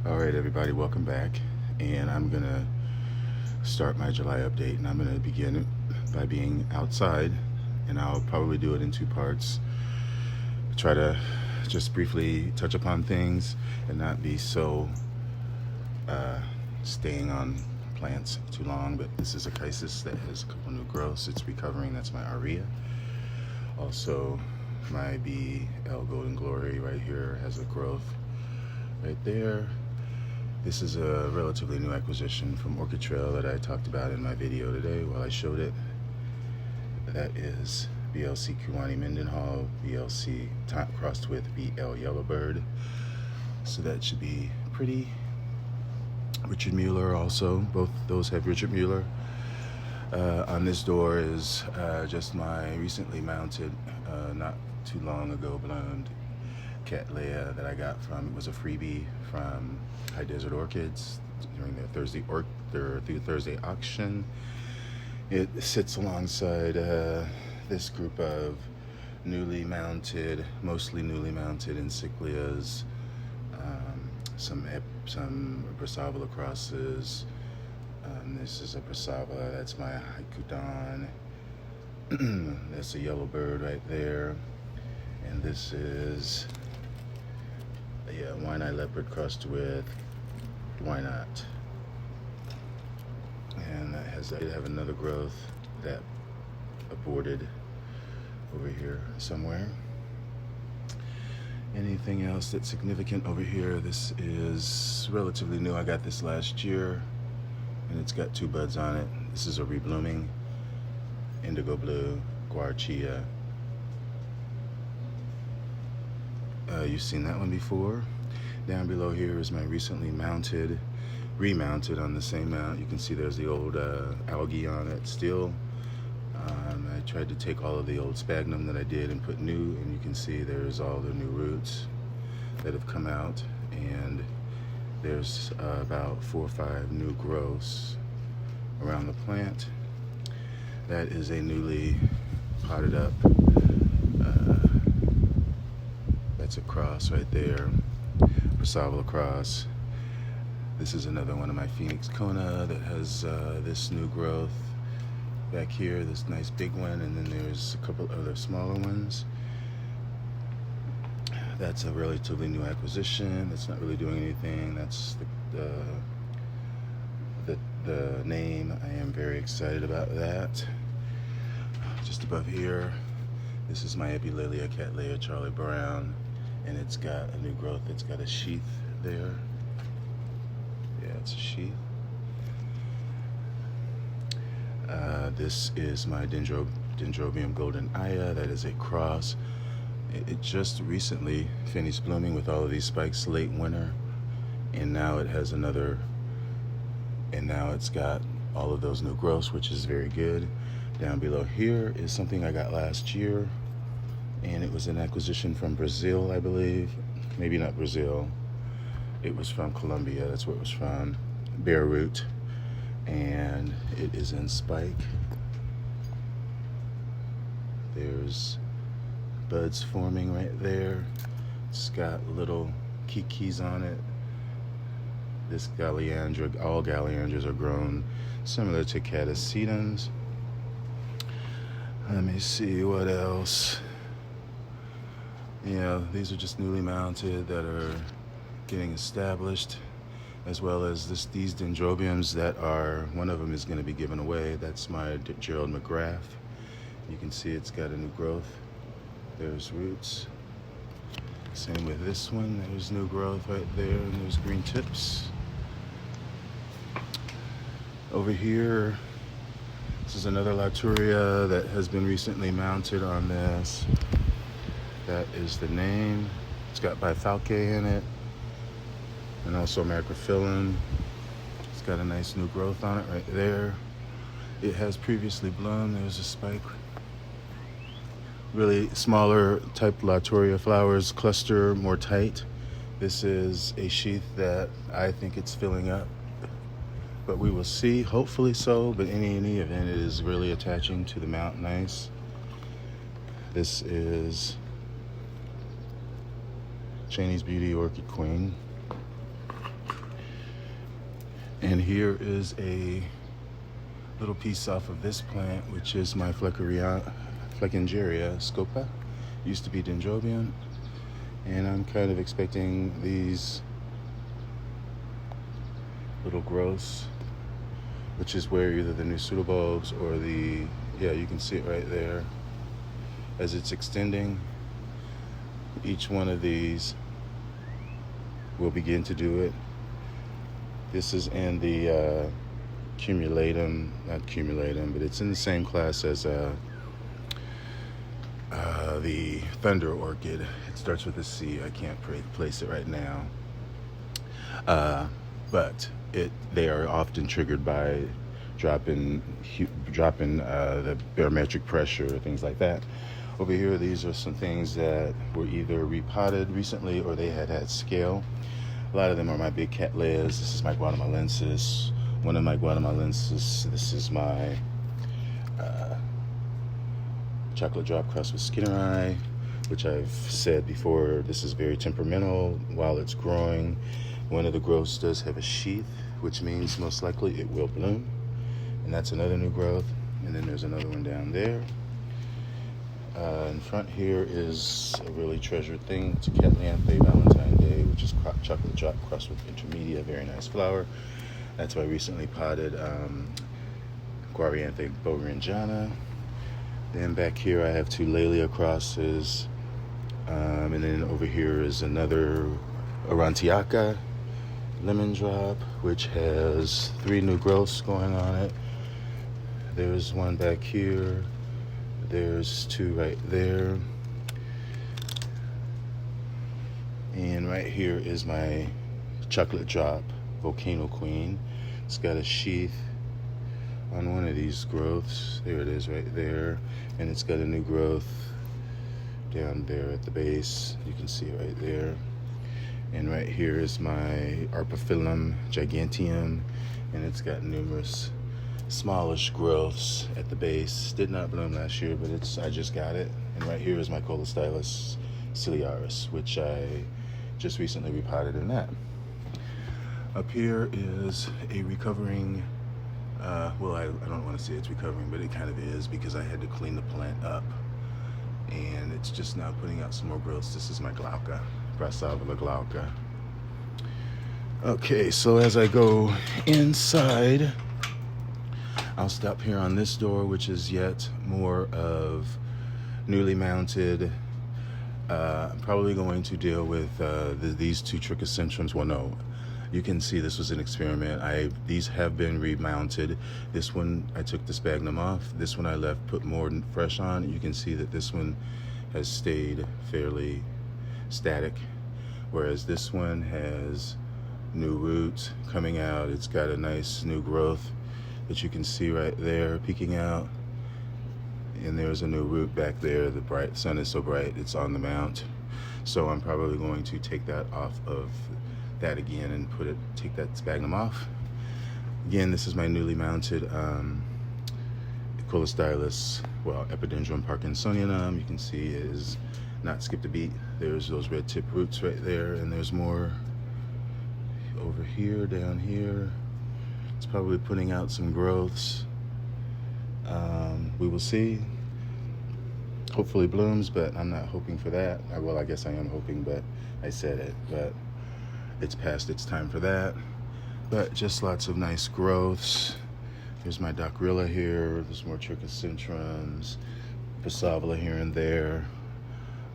Alright everybody, welcome back, and I'm gonna start my July update, and I'm gonna begin by being outside, and I'll probably do it in two parts. Try to just briefly touch upon things and not be so staying on plants too long. But this is a crisis that has a couple new growths. It's recovering. That's my Aria. Also, my BL Golden Glory right here has a growth right there. This is a relatively new acquisition from Orchid Trail that I talked about in my video today while I showed it. That is BLC Kuwani Mendenhall, BLC crossed with BL Yellowbird. So that should be pretty. Richard Mueller also, both those have Richard Mueller. On this door is just my recently mounted, not too long ago bloomed Cat Leia that I got from, it was a freebie from High Desert Orchids during their Thursday auction. It sits alongside this group of newly mounted, mostly newly mounted encyclias, some Brasava crosses. This is a Brasava, that's my Haikudan. That's a Yellowbird right there. And this is a Wine-Eye Leopard crossed with Why Not. And that has, I have another growth that aborted over here somewhere. Anything else that's significant over here? This is relatively new. I got this last year, and it's got two buds on it. This is a Reblooming, Indigo Blue, Guar Chia. You've seen that one before. Down below here is my recently remounted on the same mount. You can see there's the old algae on it still. I tried to take all of the old sphagnum that I did and put new, and you can see there's all the new roots that have come out, and there's about 4 or 5 new growths around the plant. That is a newly potted up, that's a cross right there, Brasava cross. This is another one of my Phoenix Kona that has this new growth back here, this nice big one, and then there's a couple other smaller ones. That's a relatively new acquisition. That's not really doing anything. That's the name. I am very excited about that. Just above here, this is my Epilillia Cat Leia Charlie Brown, and it's got a new growth. It's got a sheath there. Yeah, it's a sheath. This is my Dendrobium Golden Aya. That is a cross. It just recently finished blooming with all of these spikes late winter, and now it has another, and now it's got all of those new growths, which is very good. Down below here is something I got last year, and it was an acquisition from Brazil, I believe. Maybe not Brazil. It was from Colombia. That's where it was from. Bare root. And it is in spike. There's buds forming right there. It's got little kikis on it. This Galliandra, all Galliandras are grown similar to Catasetums. Let me see what else. Yeah, these are just newly mounted that are getting established, as well as these Dendrobiums that are, one of them is going to be given away. That's my Gerald McGrath. You can see it's got a new growth. There's roots. Same with this one. There's new growth right there, and there's green tips. Over here, this is another Laturia that has been recently mounted on this. That is the name. It's got bifalcae in it, and also macrophyllum. It's got a nice new growth on it right there. It has previously bloomed. There's a spike. Really smaller type Laturia flowers cluster more tight. This is a sheath that I think it's filling up, but we will see. Hopefully so, but in any event, it is really attaching to the mount nice. This is Chaney's Beauty Orchid Queen. And here is a little piece off of this plant, which is my Fleckengeria scopa. Used to be Dendrobium. And I'm kind of expecting these little growths, which is where either the new pseudobulbs or the, yeah, you can see it right there. As it's extending, each one of these will begin to do it. This is in the cumulatum, not cumulatum, but it's in the same class as the thunder orchid. It starts with a C. I can't place it right now. But they are often triggered by dropping the barometric pressure, things like that. Over here, these are some things that were either repotted recently or they had scale. A lot of them are my big Cat Leias. This is my guatemalensis. One of my guatemalensis. This is my chocolate drop cross with Skinneri, which I've said before, this is very temperamental while it's growing. One of the growths does have a sheath, which means most likely it will bloom. And that's another new growth. And then there's another one down there. In front here is a really treasured thing. It's a Cat Leia Valentine Day, which is chocolate drop crossed with intermedia, very nice flower. That's why I recently potted Guar Borinjana. Then back here I have two Laelia crosses. And then over here is another Orontiaca lemon drop, which has 3 new growths going on it. There's one back here. There's 2 right there. And right here is my chocolate drop Volcano Queen. It's got a sheath on one of these growths. There it is right there. And it's got a new growth down there at the base. You can see it right there. And right here is my Arpaphyllum giganteum, and it's got numerous smallish growths at the base. Did not bloom last year, but I just got it. And right here is my Colostylus ciliaris, which I just recently repotted in that. Up here is a recovering, well, I don't want to say it's recovering, but it kind of is because I had to clean the plant up. And it's just now putting out some more growths. This is my glauca, Brassavola glauca. Okay, so as I go inside, I'll stop here on this door, which is yet more of newly mounted. I'm probably going to deal with these 2 trichocentrums. Well, no, you can see this was an experiment. These have been remounted. This one, I took the sphagnum off. This one I left, put more fresh on. You can see that this one has stayed fairly static, whereas this one has new roots coming out. It's got a nice new growth that you can see right there peeking out. And there's a new root back there. The sun is so bright, it's on the mount. So I'm probably going to take that off of that again and take that sphagnum off. Again, this is my newly mounted Colostylus, well, Epidendrum Parkinsonianum. You can see it is not skipped a beat. There's those red tip roots right there, and there's more over here, down here. It's probably putting out some growths. We will see. Hopefully blooms, but I'm not hoping for that. Well, I guess I am hoping, but I said it, but it's past its time for that. But just lots of nice growths. There's my Docrilla here. There's more trichocentrums, Brassavola here and there,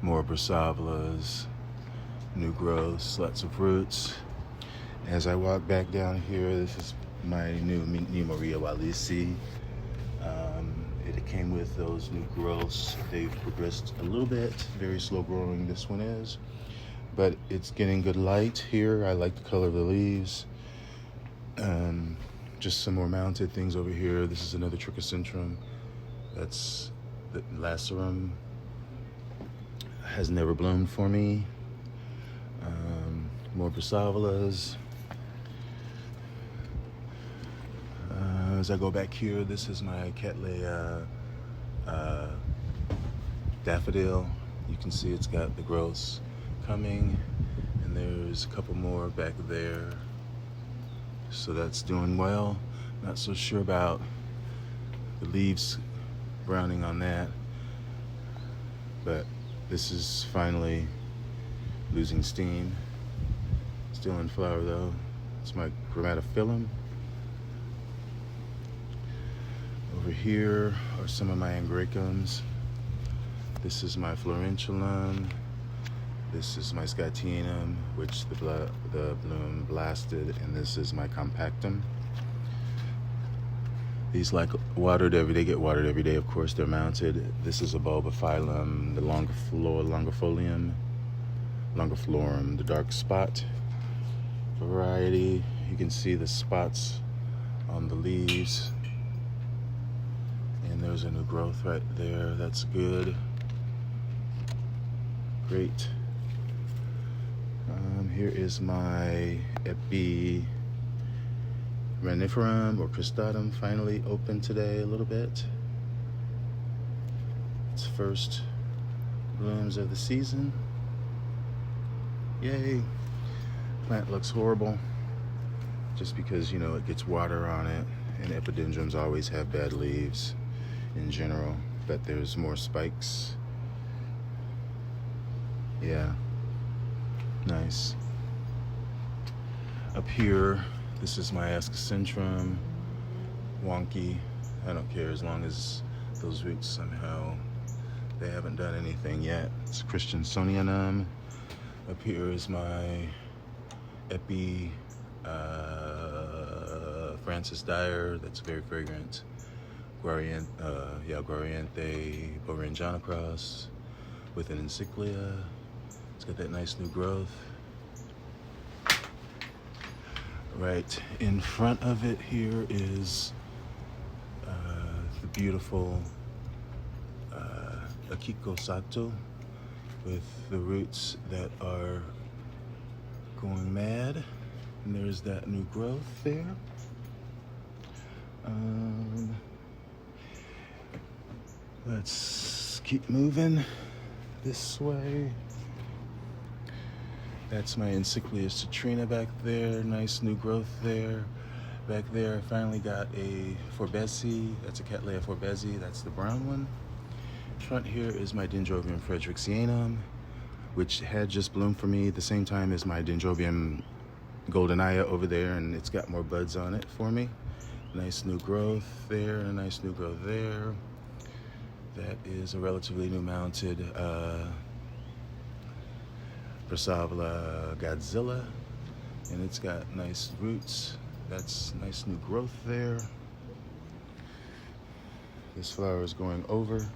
more Brassavolas, new growths, lots of roots. As I walk back down here, this is my new Nemoria walisi. It came with those new growths. They've progressed a little bit, very slow growing this one is, but it's getting good light here. I like the color of the leaves. Just some more mounted things over here. This is another trichocentrum. That's the Lacerum. Has never bloomed for me. More Brassavolas. As I go back here, this is my Cat Leia daffodil. You can see it's got the growths coming, and there's a couple more back there. So that's doing well. Not so sure about the leaves browning on that, but this is finally losing steam. Still in flower though. It's my chromatophyllum. Over here are some of my angraecums. This is my florentulum. This is my scotianum, which the bloom blasted, and this is my compactum. These like watered they get watered every day, of course. They're mounted. This is a bulbophyllum, the longiflorum, the dark spot variety. You can see the spots on the leaves. And there's a new growth right there. That's good. Great. Here is my Epiderm or cristatum, finally open today a little bit. It's first blooms of the season. Yay. Plant looks horrible just because, you know, it gets water on it, and epidendrums always have bad leaves in general, but there's more spikes. Yeah, nice. Up here, this is my Ascocentrum, wonky. I don't care as long as those roots somehow, they haven't done anything yet. It's Christiansonianum. Up here is my Francis Dyer, that's very fragrant. Guariente Borinjanacross with an encyclia. It's got that nice new growth. Right in front of it here is the beautiful Akiko Sato with the roots that are going mad. And there's that new growth there. Let's keep moving this way. That's my Encyclia citrina back there. Nice new growth there. Back there, I finally got a Forbesi. That's a Cat Leia Forbesi. That's the brown one. Front here is my Dendrobium Frederixianum, which had just bloomed for me at the same time as my Dendrobium Goldenaya over there, and it's got more buds on it for me. Nice new growth there, and a nice new growth there. That is a relatively new mounted Brassavola Godzilla, and it's got nice roots. That's nice new growth there. This flower is going over.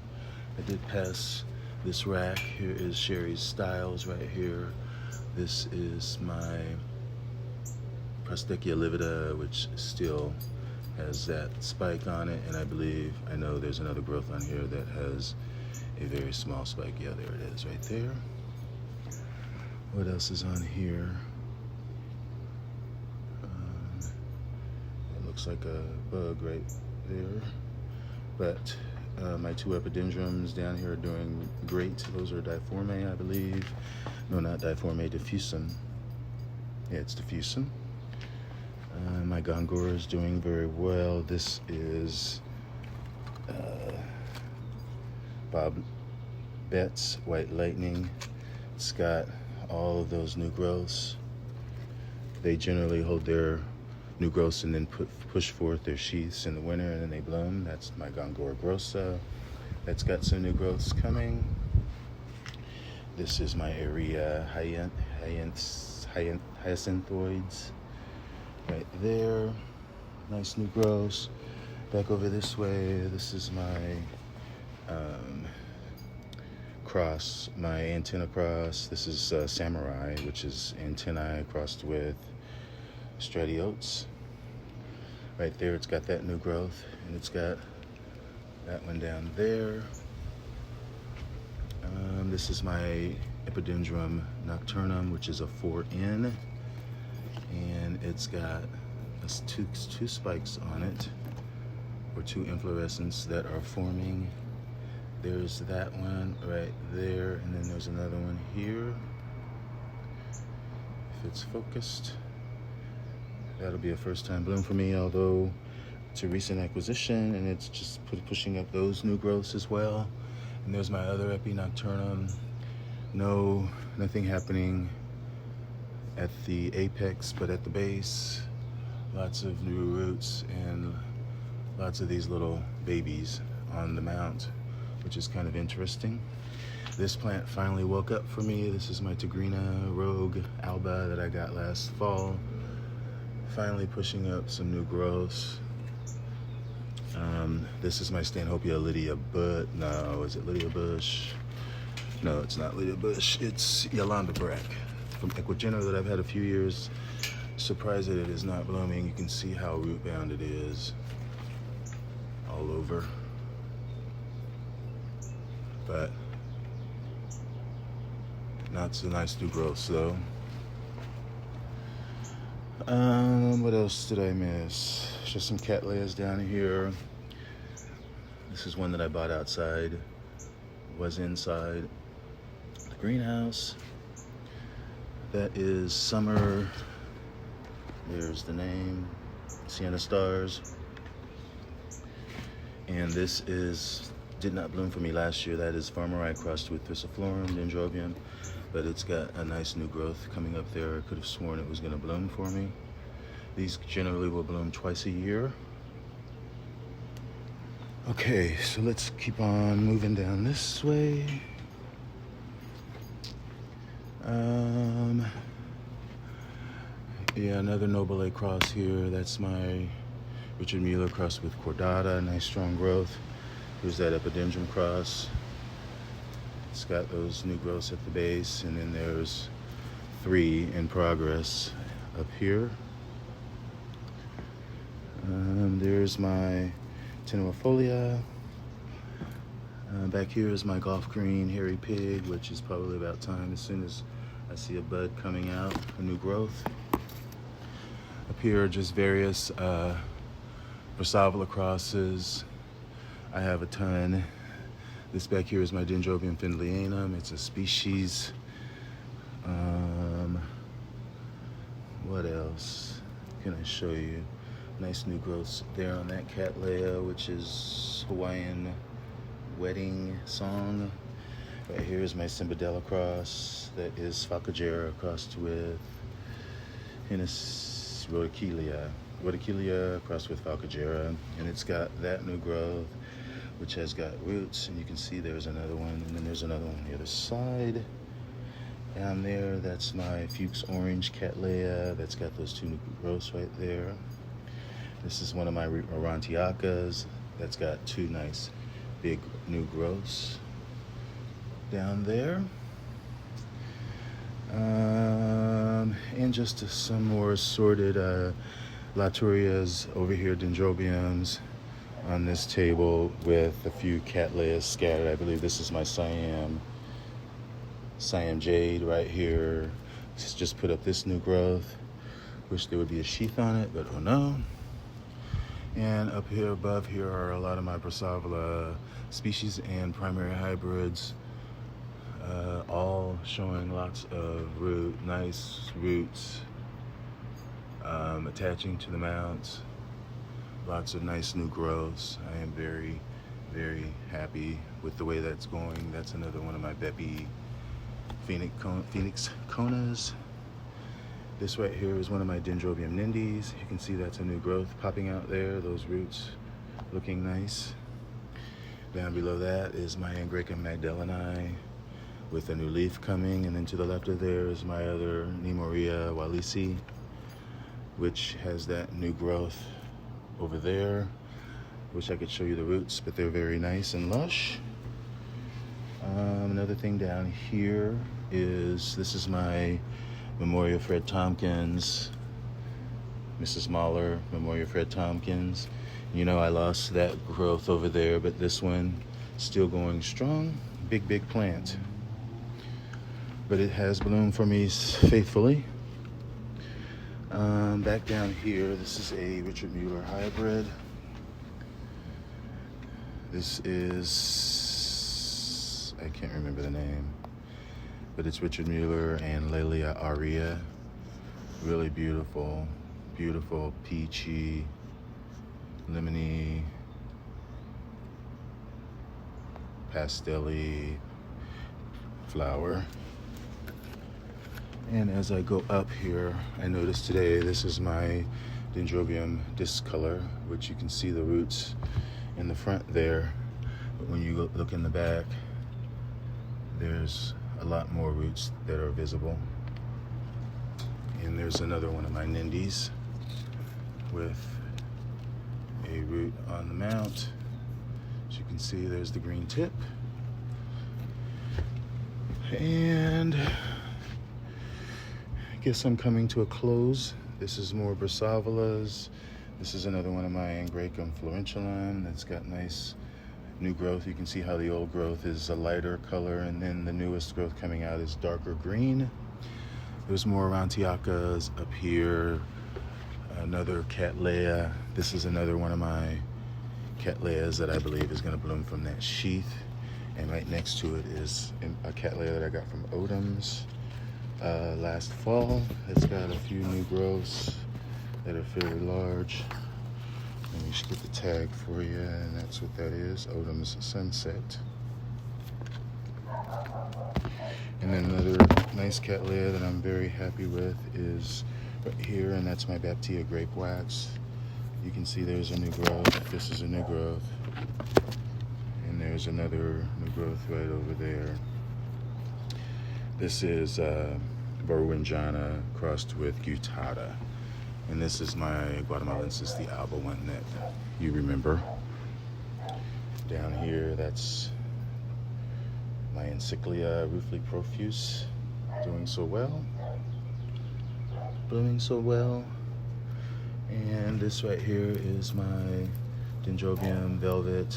I did pass this rack. Here is Sherry's Styles right here. This is my Prostechia livida, which still has that spike on it, and I know there's another growth on here that has a very small spike. Yeah, there it is right there. What else is on here? It looks like a bug right there. But my two epidendrums down here are doing great. Those are Diforme, I believe. No, not Diforme, diffusum. Yeah, it's diffusum. My Gongora is doing very well. This is Bob Betts White Lightning. It's got all of those new growths. They generally hold their new growths and then push forth their sheaths in the winter, and then they bloom. That's my Gongora grossa. That's got some new growths coming. This is my Area Hyacinthoids right there. Nice new growths. Back over this way, this is my cross, my antenna cross. This is Samurai, which is antennae crossed with Stratiotes. Right there, it's got that new growth, and it's got that one down there. This is my Epidendrum Nocturnum, which is a 4N, and it's got two spikes on it, or two inflorescence that are forming. There's that one right there, and then there's another one here. If it's focused, that'll be a first time bloom for me, although it's a recent acquisition and it's just pushing up those new growths as well. And there's my other Epi Nocturnum. Nothing happening at the apex, but at the base, lots of new roots and lots of these little babies on the mount, which is kind of interesting. This plant finally woke up for me. This is my Tigrina Rogue Alba that I got last fall. Finally pushing up some new growths. This is my Stanhopea Lydia Bush. No, is it Lydia Bush? No, it's not Lydia Bush. It's Yolanda Brack from Equigena that I've had a few years. Surprised that it is not blooming. You can see how root bound it is all over. But not so nice new growths though. What else did I miss? Just some Cat Leias down here. This is one that I bought outside. Was inside the greenhouse. That is Summer. There's the name, Sienna Stars. And this did not bloom for me last year. That is Farmerai crossed with Thriciflorum Dendrobium, but it's got a nice new growth coming up there. I could have sworn it was gonna bloom for me. These generally will bloom twice a year. Okay, so let's keep on moving down this way. Yeah, another Noble A cross here. That's my Richard Mueller crossed with Cordata, nice strong growth. Here's that Epidendrum cross. It's got those new growths at the base, and then there's 3 in progress up here. There's my Tenuifolia. Back here is my Golf Green Hairy Pig, which is probably about time as soon as I see a bud coming out, a new growth. Up here are just various Brassavola crosses. I have a ton. This back here is my Dendrobium Findlanum. It's a species. What else can I show you? Nice new growths there on that Cat Leia, which is Hawaiian wedding song. Right here is my Cimbadella cross. That is Falcagera crossed with Hinnis Rhodochelia crossed with Falcagera. And it's got that new growth, which has got roots, and you can see there's another one, and then there's another one on the other side. Down there, that's my Fuchs Orange Cat Leia. That's got those 2 new growths right there. This is one of my Aurantiacas. That's got 2 nice big new growths down there. And just some more assorted Laturias over here, Dendrobiums on this table with a few Cat Leias scattered. I believe this is my Siam Jade right here. Just put up this new growth. Wish there would be a sheath on it, but oh no. And up here above here are a lot of my Brassavola species and primary hybrids, all showing lots of nice roots, attaching to the mounts. Lots of nice new growths. I am very, very happy with the way that's going. That's another one of my Bepi Phoenix Konas. This right here is one of my Dendrobium Nindies. You can see that's a new growth popping out there. Those roots looking nice. Down below that is my Angraecum Magdaleni with a new leaf coming. And then to the left of there is my other Nemoria Walisi, which has that new growth over there. Wish I could show you the roots, but they're very nice and lush. Another thing down here is, this is my Memoria Fred Tompkins, Mrs. Mahler, Memoria Fred Tompkins. You know, I lost that growth over there, but this one still going strong. Big plant. But it has bloomed for me faithfully. Back down here, this is a Richard Mueller hybrid. This is, I can't remember the name, but it's Richard Mueller and Lelia Aria. Really beautiful, beautiful peachy, lemony, pastel-y flower. And as I go up here, I noticed today this is my Dendrobium discolor, which you can see the roots in the front there. But when you look in the back, there's a lot more roots that are visible. And there's another one of my Nindies with a root on the mount. As you can see, there's the green tip. And I guess I'm coming to a close. This is more Brassavolas. This is another one of my Angraecum florenculum that's got nice new growth. You can see how the old growth is a lighter color, and then the newest growth coming out is darker green. There's more Rantiacas up here. Another Cat Leia. This is another one of my Cat Leias that I believe is going to bloom from that sheath. And right next to it is a Cat Leia that I got from Odom's last fall. It's got a few new growths that are fairly large. Let me just get the tag for you, and that's what that is, Odom's Sunset. And then another nice Cat Leia that I'm very happy with is right here, and that's my Baptia Grape Wax. You can see there's a new growth. This is a new growth. And there's another new growth right over there. This is Burwinjana crossed with Guttata. And this is my Guatemalensis, the alba one that you remember. Down here, that's my Encyclia Ruefully Profuse, doing so well, blooming so well. And this right here is my Dendrobium Velvet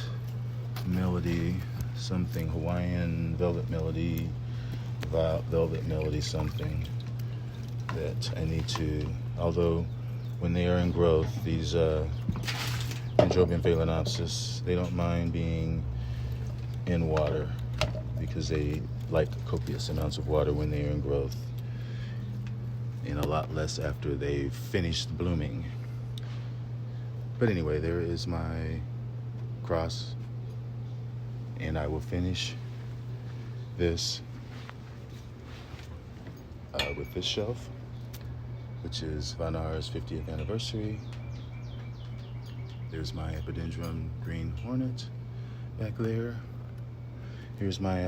Melody, something Hawaiian Velvet Melody, Velvet Melody something that I need to, although when they are in growth, these Dendrobium Phalaenopsis, they don't mind being in water because they like copious amounts of water when they are in growth, and a lot less after they've finished blooming. But anyway, there is my cross, and I will finish this with this shelf, which is Van Aar's 50th anniversary. There's my Epidendrum Green Hornet back there. Here's my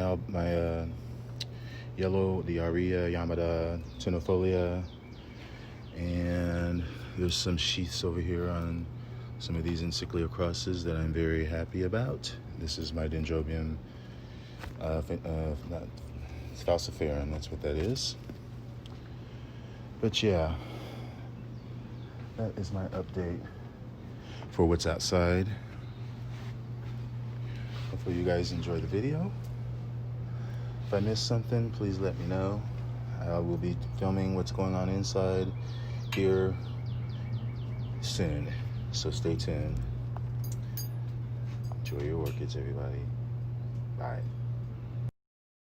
yellow, the Aria Yamada Tenofolia, and there's some sheaths over here on some of these Encyclia crosses that I'm very happy about. This is my Dendrobium Falciparum, that's what that is. But yeah, that is my update for what's outside. Hopefully you guys enjoy the video. If I missed something, please let me know. I will be filming what's going on inside here soon, so stay tuned. Enjoy your orchids, everybody. Bye.